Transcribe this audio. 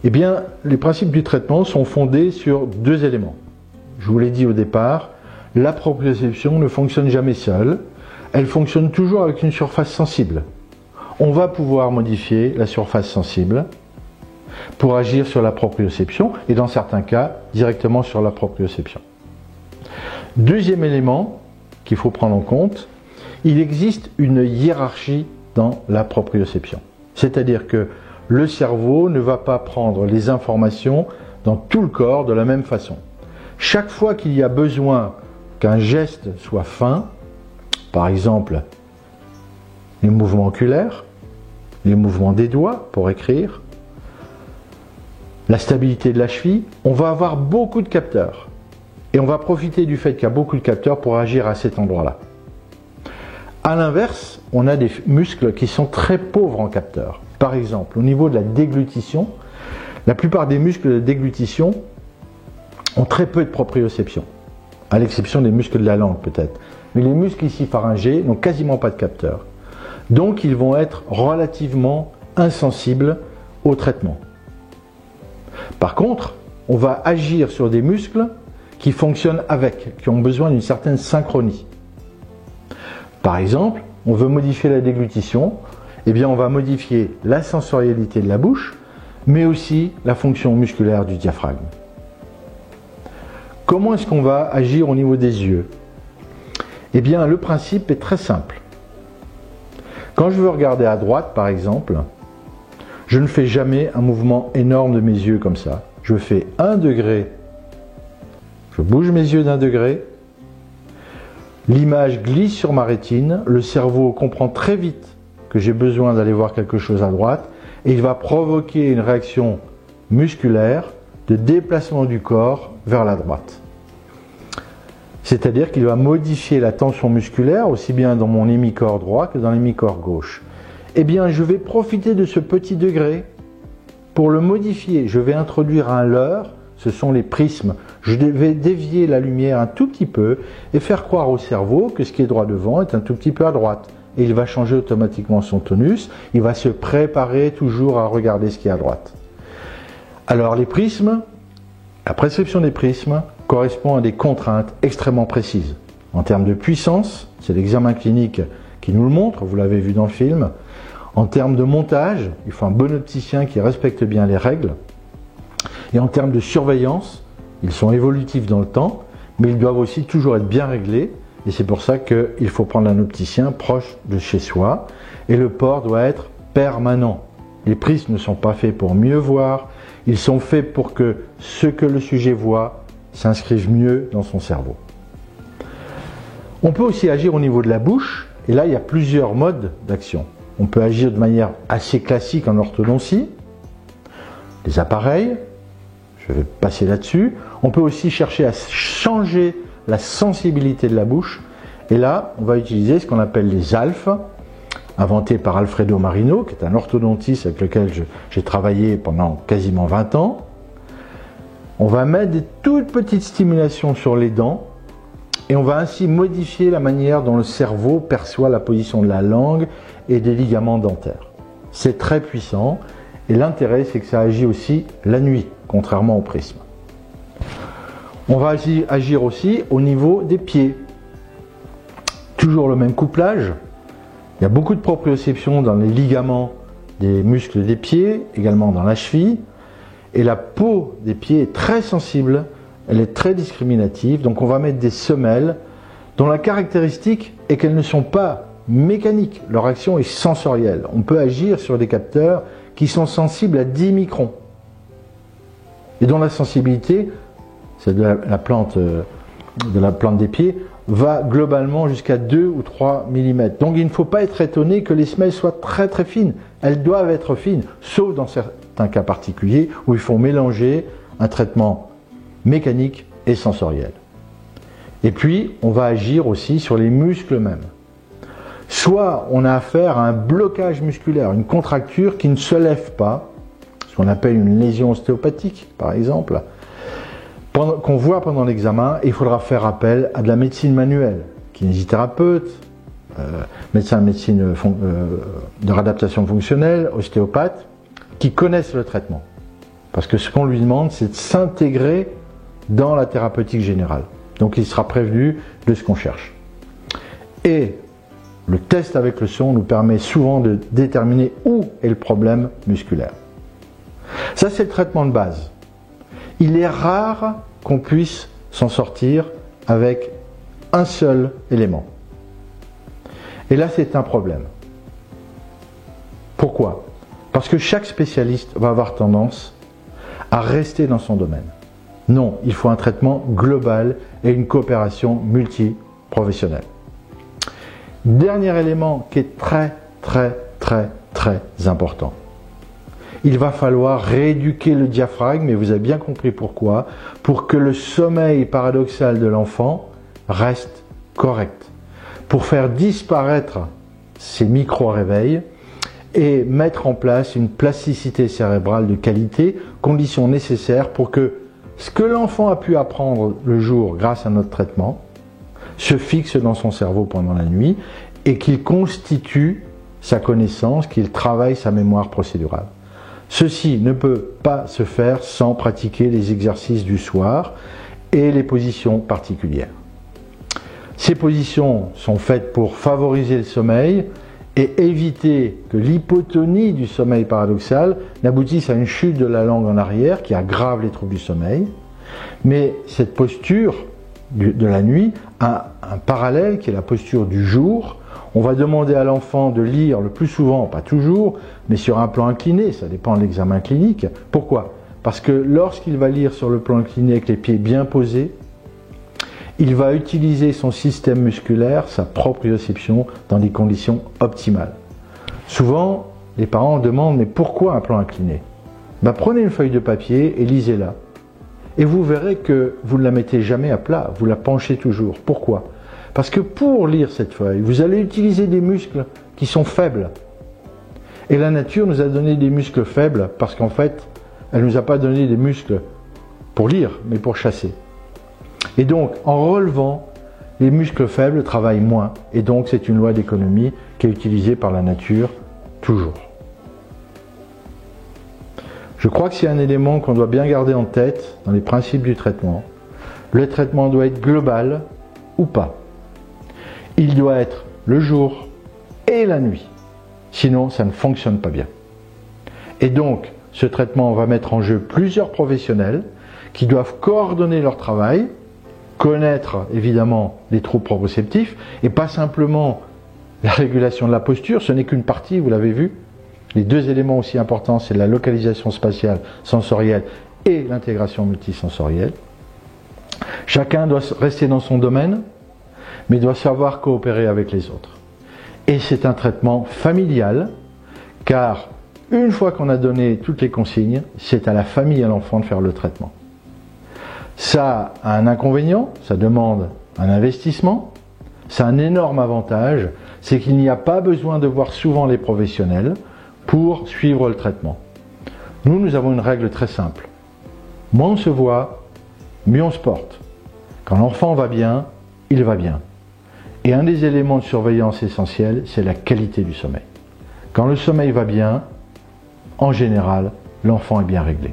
Eh bien, les principes du traitement sont fondés sur deux éléments. Je vous l'ai dit au départ, la proprioception ne fonctionne jamais seule, elle fonctionne toujours avec une surface sensible. On va pouvoir modifier la surface sensible pour agir sur la proprioception et dans certains cas, directement sur la proprioception. Deuxième élément qu'il faut prendre en compte, il existe une hiérarchie dans la proprioception. C'est-à-dire que le cerveau ne va pas prendre les informations dans tout le corps de la même façon. Chaque fois qu'il y a besoin qu'un geste soit fin, par exemple les mouvements oculaires, les mouvements des doigts pour écrire, la stabilité de la cheville, on va avoir beaucoup de capteurs. Et on va profiter du fait qu'il y a beaucoup de capteurs pour agir à cet endroit-là. A l'inverse, on a des muscles qui sont très pauvres en capteurs. Par exemple, au niveau de la déglutition, la plupart des muscles de déglutition ont très peu de proprioception, à l'exception des muscles de la langue peut-être. Mais les muscles ici pharyngés n'ont quasiment pas de capteurs. Donc ils vont être relativement insensibles au traitement. Par contre, on va agir sur des muscles qui fonctionnent avec, qui ont besoin d'une certaine synchronie. Par exemple, on veut modifier la déglutition, eh bien on va modifier la sensorialité de la bouche, mais aussi la fonction musculaire du diaphragme. Comment est-ce qu'on va agir au niveau des yeux? Eh bien le principe est très simple. Quand je veux regarder à droite, par exemple, je ne fais jamais un mouvement énorme de mes yeux comme ça. Je fais 1 degré, je bouge mes yeux d'1 degré, l'image glisse sur ma rétine, le cerveau comprend très vite que j'ai besoin d'aller voir quelque chose à droite et il va provoquer une réaction musculaire de déplacement du corps vers la droite. C'est-à-dire qu'il va modifier la tension musculaire aussi bien dans mon hémicorps droit que dans l'hémicorps gauche. Eh bien, je vais profiter de ce petit degré pour le modifier. Je vais introduire un leurre, ce sont les prismes. Je vais dévier la lumière un tout petit peu et faire croire au cerveau que ce qui est droit devant est un tout petit peu à droite. Et il va changer automatiquement son tonus, il va se préparer toujours à regarder ce qui est à droite. Alors les prismes, la prescription des prismes correspond à des contraintes extrêmement précises. En termes de puissance, c'est l'examen clinique qui nous le montre, vous l'avez vu dans le film. En termes de montage, il faut un bon opticien qui respecte bien les règles. Et en termes de surveillance, ils sont évolutifs dans le temps, mais ils doivent aussi toujours être bien réglés. Et c'est pour ça qu'il faut prendre un opticien proche de chez soi. Et le port doit être permanent. Les prismes ne sont pas faits pour mieux voir, ils sont faits pour que ce que le sujet voit s'inscrive mieux dans son cerveau. On peut aussi agir au niveau de la bouche, et là il y a plusieurs modes d'action. On peut agir de manière assez classique en orthodontie, des appareils, je vais passer là-dessus. On peut aussi chercher à changer la sensibilité de la bouche, et là on va utiliser ce qu'on appelle les ALF, inventés par Alfredo Marino, qui est un orthodontiste avec lequel j'ai travaillé pendant quasiment 20 ans. On va mettre des toutes petites stimulations sur les dents, et on va ainsi modifier la manière dont le cerveau perçoit la position de la langue et des ligaments dentaires. C'est très puissant, et l'intérêt c'est que ça agit aussi la nuit, contrairement au prisme. On va agir aussi au niveau des pieds. Toujours le même couplage. Il y a beaucoup de proprioception dans les ligaments des muscles des pieds, également dans la cheville. Et la peau des pieds est très sensible, elle est très discriminative. Donc on va mettre des semelles dont la caractéristique est qu'elles ne sont pas mécaniques. Leur action est sensorielle. On peut agir sur des capteurs qui sont sensibles à 10 microns. Et dont la sensibilité, c'est de la plante des pieds, va globalement jusqu'à 2 ou 3 mm. Donc il ne faut pas être étonné que les semelles soient très très fines. Elles doivent être fines, sauf dans certains cas particuliers où il faut mélanger un traitement mécanique et sensoriel. Et puis on va agir aussi sur les muscles eux-mêmes. Soit on a affaire à un blocage musculaire, une contracture qui ne se lève pas, ce qu'on appelle une lésion ostéopathique par exemple, qu'on voit pendant l'examen, il faudra faire appel à de la médecine manuelle, kinésithérapeute, médecin de médecine de réadaptation fonctionnelle, ostéopathe, qui connaissent le traitement. Parce que ce qu'on lui demande, c'est de s'intégrer dans la thérapeutique générale. Donc il sera prévenu de ce qu'on cherche. Et le test avec le son nous permet souvent de déterminer où est le problème musculaire. Ça, c'est le traitement de base. Il est rare qu'on puisse s'en sortir avec un seul élément. Et là, c'est un problème. Pourquoi? Parce que chaque spécialiste va avoir tendance à rester dans son domaine. Non, il faut un traitement global et une coopération multi-professionnelle. Dernier élément qui est très important. Il va falloir rééduquer le diaphragme, et vous avez bien compris pourquoi, pour que le sommeil paradoxal de l'enfant reste correct. Pour faire disparaître ces micro-réveils et mettre en place une plasticité cérébrale de qualité, condition nécessaire pour que ce que l'enfant a pu apprendre le jour grâce à notre traitement se fixe dans son cerveau pendant la nuit et qu'il constitue sa connaissance, qu'il travaille sa mémoire procédurale. Ceci ne peut pas se faire sans pratiquer les exercices du soir et les positions particulières. Ces positions sont faites pour favoriser le sommeil et éviter que l'hypotonie du sommeil paradoxal n'aboutisse à une chute de la langue en arrière qui aggrave les troubles du sommeil. Mais cette posture de la nuit a un parallèle qui est la posture du jour. On va demander à l'enfant de lire le plus souvent, pas toujours, mais sur un plan incliné, ça dépend de l'examen clinique. Pourquoi? Parce que lorsqu'il va lire sur le plan incliné avec les pieds bien posés, il va utiliser son système musculaire, sa proprioception, dans des conditions optimales. Souvent, les parents demandent, mais pourquoi un plan incliné? Prenez une feuille de papier et lisez-la. Et vous verrez que vous ne la mettez jamais à plat, vous la penchez toujours. Pourquoi? Parce que pour lire cette feuille, vous allez utiliser des muscles qui sont faibles. Et la nature nous a donné des muscles faibles parce qu'en fait, elle ne nous a pas donné des muscles pour lire, mais pour chasser. Et donc, en relevant, les muscles faibles travaillent moins. Et donc, c'est une loi d'économie qui est utilisée par la nature toujours. Je crois que c'est un élément qu'on doit bien garder en tête dans les principes du traitement. Le traitement doit être global ou pas. Il doit être le jour et la nuit. Sinon, ça ne fonctionne pas bien. Et donc, ce traitement va mettre en jeu plusieurs professionnels qui doivent coordonner leur travail, connaître évidemment les troubles proprioceptifs et pas simplement la régulation de la posture, ce n'est qu'une partie, vous l'avez vu. Les deux éléments aussi importants, c'est la localisation spatiale sensorielle et l'intégration multisensorielle. Chacun doit rester dans son domaine, mais doit savoir coopérer avec les autres. Et c'est un traitement familial, car une fois qu'on a donné toutes les consignes, c'est à la famille et à l'enfant de faire le traitement. Ça a un inconvénient, ça demande un investissement. Ça a un énorme avantage, c'est qu'il n'y a pas besoin de voir souvent les professionnels pour suivre le traitement. Nous avons une règle très simple. Moins on se voit, mieux on se porte. Quand l'enfant va bien, il va bien. Et un des éléments de surveillance essentiels, c'est la qualité du sommeil. Quand le sommeil va bien, en général, l'enfant est bien réglé.